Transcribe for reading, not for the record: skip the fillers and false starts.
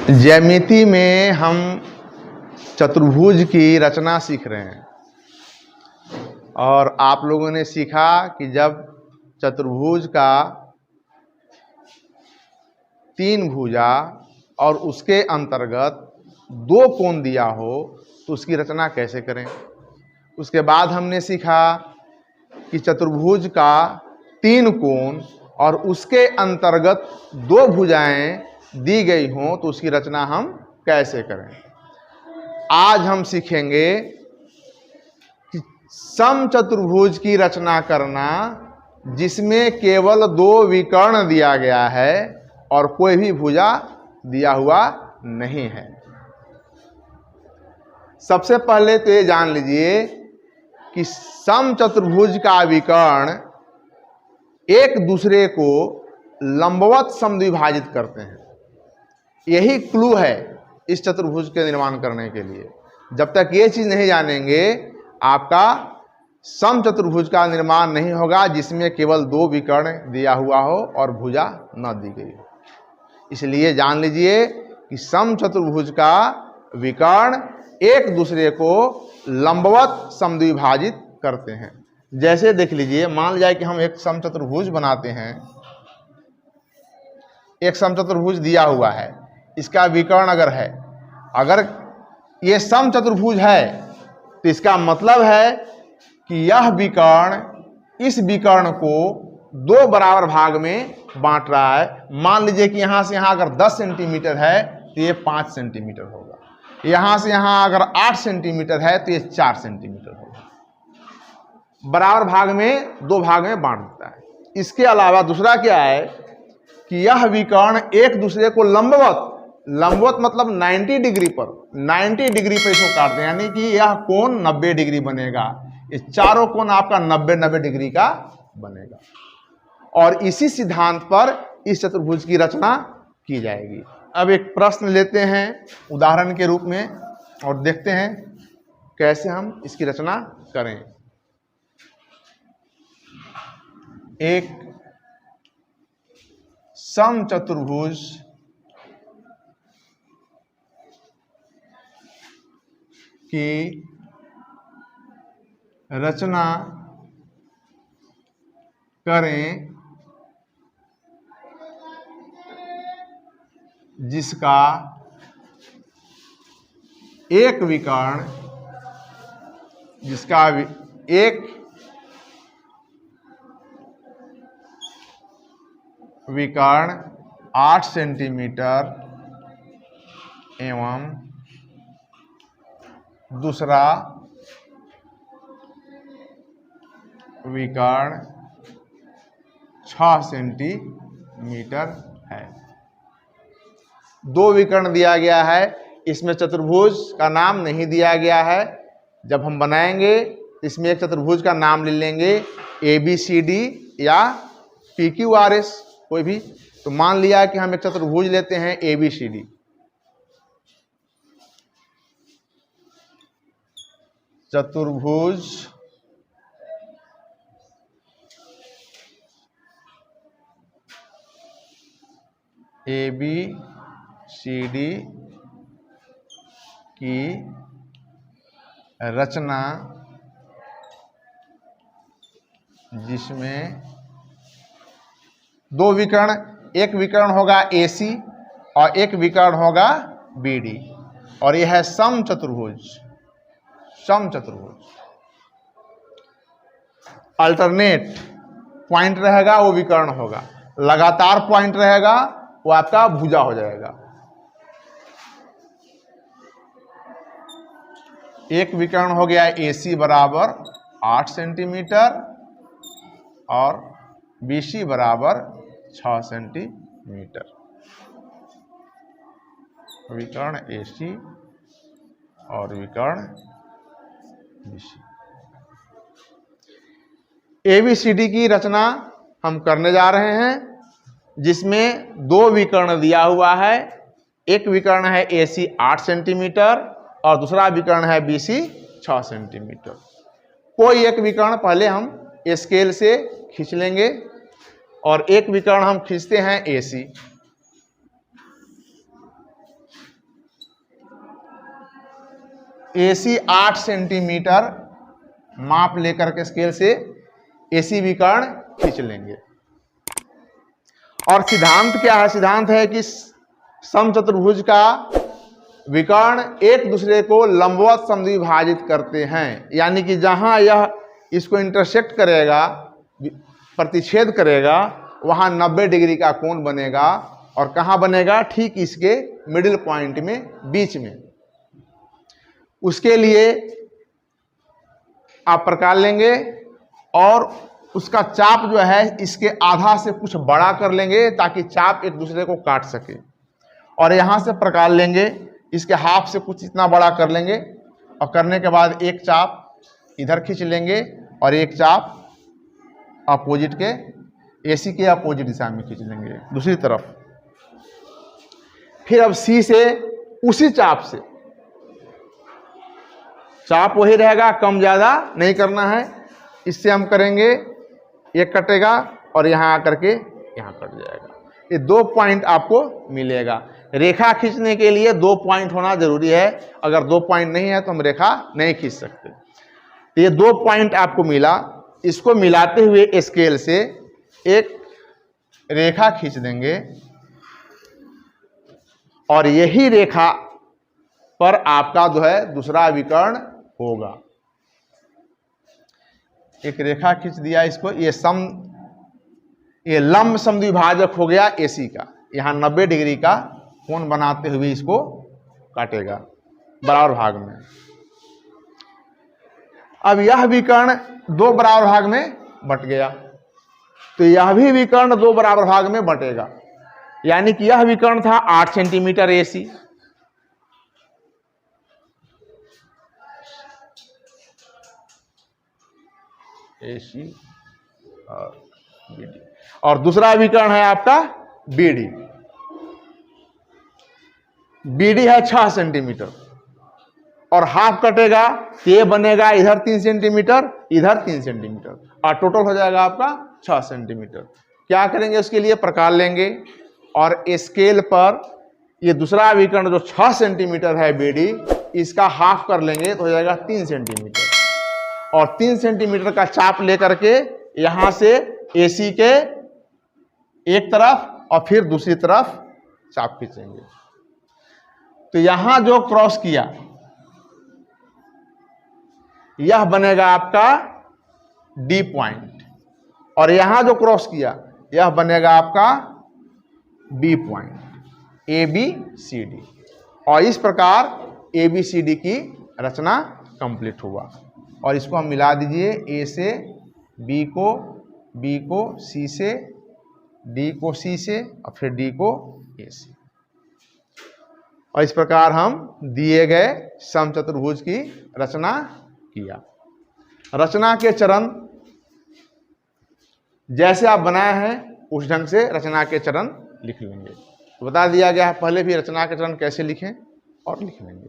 ज्यामिति में हम चतुर्भुज की रचना सीख रहे हैं और आप लोगों ने सीखा कि जब चतुर्भुज का तीन भुजा और उसके अंतर्गत दो कोण दिया हो तो उसकी रचना कैसे करें। उसके बाद हमने सीखा कि चतुर्भुज का तीन कोण और उसके अंतर्गत दो भुजाएं दी गई हों तो उसकी रचना हम कैसे करें। आज हम सीखेंगे कि समचतुर्भुज की रचना करना जिसमें केवल दो विकर्ण दिया गया है और कोई भी भुजा दिया हुआ नहीं है। सबसे पहले तो ये जान लीजिए कि समचतुर्भुज का विकर्ण एक दूसरे को लंबवत समद्विभाजित करते हैं। यही क्लू है इस चतुर्भुज के निर्माण करने के लिए। जब तक ये चीज नहीं जानेंगे आपका समचतुर्भुज का निर्माण नहीं होगा जिसमें केवल दो विकर्ण दिया हुआ हो और भुजा न दी गई हो। इसलिए जान लीजिए कि समचतुर्भुज का विकर्ण एक दूसरे को लंबवत समद्विभाजित करते हैं। जैसे देख लीजिए, मान लिया कि हम एक समचतुर्भुज बनाते हैं। एक समचतुर्भुज दिया हुआ है, इसका विकर्ण अगर ये समचतुर्भुज है तो इसका मतलब है कि यह विकर्ण इस विकर्ण को दो बराबर भाग में बांट रहा है। मान लीजिए कि यहां से यहां अगर 10 सेंटीमीटर है तो ये 5 सेंटीमीटर होगा। यहां से यहां अगर 8 सेंटीमीटर है तो ये 4 सेंटीमीटर होगा। बराबर भाग में दो भाग में बांट देता है। इसके अलावा दूसरा क्या है कि यह विकर्ण एक दूसरे को लंबवत मतलब 90 डिग्री पर इसको काटते हैं, यानी कि यह कोण 90 डिग्री बनेगा। ये चारों कोण आपका 90 डिग्री का बनेगा और इसी सिद्धांत पर इस चतुर्भुज की रचना की जाएगी। अब एक प्रश्न लेते हैं उदाहरण के रूप में और देखते हैं कैसे हम इसकी रचना करें। एक समचतुर्भुज की रचना करें जिसका एक विकर्ण 8 सेंटीमीटर एवं दूसरा विकर्ण 6 सेंटीमीटर है। दो विकर्ण दिया गया है, इसमें चतुर्भुज का नाम नहीं दिया गया है। जब हम बनाएंगे इसमें एक चतुर्भुज का नाम ले लेंगे, ABCD या PQRS कोई भी। तो मान लिया कि हम एक चतुर्भुज लेते हैं ABCD। चतुर्भुज ABCD की रचना जिसमें दो विकर्ण, एक विकर्ण होगा AC और एक विकर्ण होगा BD और यह है समचतुर्भुज। अल्टरनेट पॉइंट रहेगा वो विकर्ण होगा, लगातार पॉइंट रहेगा वो आपका भुजा हो जाएगा। एक विकर्ण हो गया AC बराबर 8 सेंटीमीटर और BC बराबर 6 सेंटीमीटर। विकर्ण AC और विकर्ण BC। ABCD की रचना हम करने जा रहे हैं जिसमें दो विकर्ण दिया हुआ है। एक विकर्ण है AC 8 सेंटीमीटर और दूसरा विकर्ण है BC 6 सेंटीमीटर। कोई एक विकर्ण पहले हम स्केल से खींच लेंगे और एक विकर्ण हम खींचते हैं AC। AC 8 सेंटीमीटर माप लेकर के स्केल से AC विकर्ण खींच लेंगे। और सिद्धांत क्या है? सिद्धांत है कि समचतुर्भुज का विकर्ण एक दूसरे को लंबवत समद्विभाजित करते हैं, यानी कि जहां यह इसको इंटरसेक्ट करेगा, प्रतिच्छेद करेगा, वहां 90 डिग्री का कोण बनेगा। और कहां बनेगा? ठीक इसके मिडिल पॉइंट में, बीच में। उसके लिए आप प्रकार लेंगे और उसका चाप जो है इसके आधा से कुछ बड़ा कर लेंगे ताकि चाप एक दूसरे को काट सके। और यहां से प्रकार लेंगे, इसके हाफ से कुछ इतना बड़ा कर लेंगे। और करने के बाद एक चाप इधर खींच लेंगे और एक चाप अपोजिट के AC के अपोजिट दिशा में खींच लेंगे दूसरी तरफ। फिर अब C से उसी चाप से, चाप वही रहेगा, कम ज्यादा नहीं करना है। इससे हम करेंगे, एक कटेगा और यहां आकर के यहां कट जाएगा। ये 2 पॉइंट आपको मिलेगा। रेखा खींचने के लिए 2 पॉइंट होना जरूरी है। अगर 2 पॉइंट नहीं है तो हम रेखा नहीं खींच सकते। ये 2 पॉइंट आपको मिला, इसको मिलाते हुए स्केल से एक रेखा खींच देंगे और यही रेखा पर आपका जो है दूसरा विकर्ण होगा। एक रेखा खींच दिया इसको, ये लंब समद्विभाजक हो गया AC का। यहां 90 डिग्री का कोण बनाते हुए इसको काटेगा बराबर भाग में। अब यह विकर्ण 2 बराबर भाग में बट गया, तो यह भी विकर्ण 2 बराबर भाग में बटेगा। यानी कि यह विकर्ण था 8 सेंटीमीटर AC, और BD, और दूसरा विकर्ण है आपका BD है 6 सेंटीमीटर। और हाफ कटेगा तो ये बनेगा इधर 3 सेंटीमीटर, इधर 3 सेंटीमीटर, और टोटल हो जाएगा आपका 6 सेंटीमीटर। क्या करेंगे? उसके लिए प्रकार लेंगे और स्केल पर ये दूसरा विकर्ण जो 6 सेंटीमीटर है BD, इसका हाफ कर लेंगे तो हो जाएगा 3 सेंटीमीटर। और 3 सेंटीमीटर का चाप लेकर के यहां से AC के एक तरफ और फिर दूसरी तरफ चाप खींचेंगे। तो यहां जो क्रॉस किया यह बनेगा आपका D पॉइंट, और यहां जो क्रॉस किया यह बनेगा आपका B पॉइंट, ABCD। और इस प्रकार ABCD की रचना कंप्लीट हुआ। और इसको हम मिला दीजिए, A से B को, B को C से, D को C से, और फिर D को A से। और इस प्रकार हम दिए गए समचतुर्भुज की रचना किया। रचना के चरण जैसे आप बनाए हैं उस ढंग से रचना के चरण लिख लेंगे। तो बता दिया गया है, पहले भी रचना के चरण कैसे लिखें और लिख लेंगे।